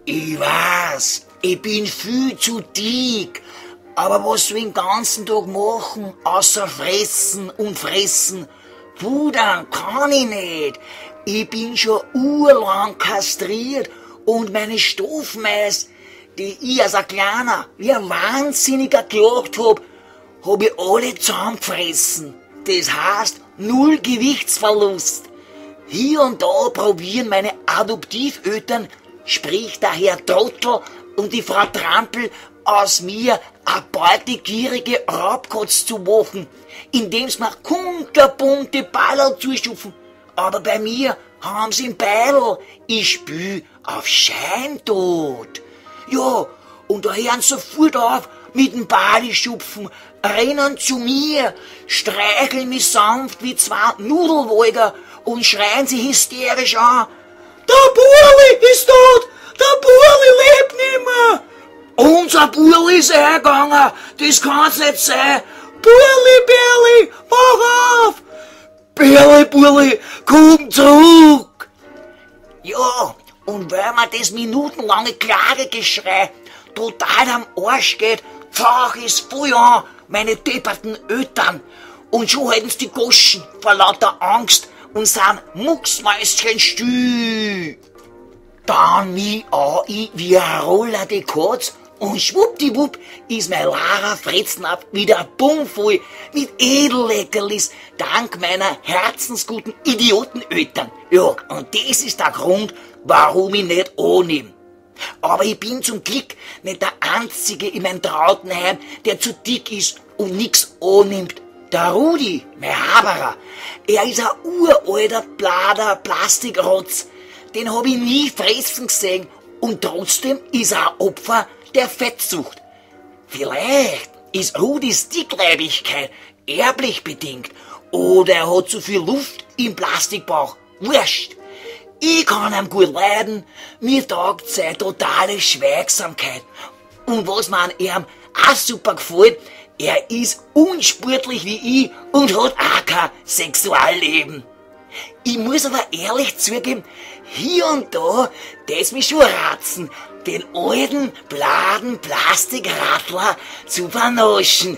Ich weiß, ich bin viel zu dick. Aber was soll ich den ganzen Tag machen, außer fressen und fressen? Pudern kann ich nicht. Ich bin schon urlang kastriert und meine Stoffmäß, die ich als ein Kleiner wie ein Wahnsinniger gejagt hab ich alle zusammengefressen. Das heißt, 0 Gewichtsverlust. Hier und da probieren meine Adoptiveltern, sprich der Herr Trottel und die Frau Trampel, aus mir eine beutegierige Raubkatz zu machen, indem sie mir kunterbunte Ballerl zuschupfen. Aber bei mir haben sie ein Beidel. Ich spül auf Scheintod. Ja, und da hören sie sofort auf mit dem Balischupfen, rennen zu mir, streicheln mich sanft wie 2 Nudelwolger und schreien sie hysterisch an. Der Burli ist tot! Der Burli lebt nimmer! Unser Burli ist hergegangen! Das kann's nicht sein! Burli, Berli, mach auf! Berli, Burli, komm zurück! Ja, und weil mir das minutenlange Klagegeschrei total am Arsch geht, pfach ich's voll an, meine depperten Eltern. Und schon halten sie die Goschen vor lauter Angst und sind mucksmäuschenstill. Dann mich an ich wie ein Roller die Katz und schwuppdiwupp ist mein Lara Fretznapf wieder bummvoll mit Edelleckerlis dank meiner herzensguten Idioteneltern. Ja, und das ist der Grund, warum ich nicht annehme. Aber ich bin zum Glück nicht der Einzige in meinem Trautenheim, der zu dick ist und nix annimmt. Der Rudi, mein Haberer, er ist ein uralter, blader Plastikrotz. Den hab ich nie fressen gesehen und trotzdem ist er ein Opfer der Fettsucht. Vielleicht ist Rudis Dickleibigkeit erblich bedingt oder er hat zu viel Luft im Plastikbauch. Wurscht. Ich kann ihm gut leiden, mir taugt seine totale Schweigsamkeit. Und was mir an ihm auch super gefällt, er ist unsportlich wie ich und hat auch kein Sexualleben. Ich muss aber ehrlich zugeben, hier und da, das mich schon ratzen, den alten, bladen Plastikradler zu vernaschen.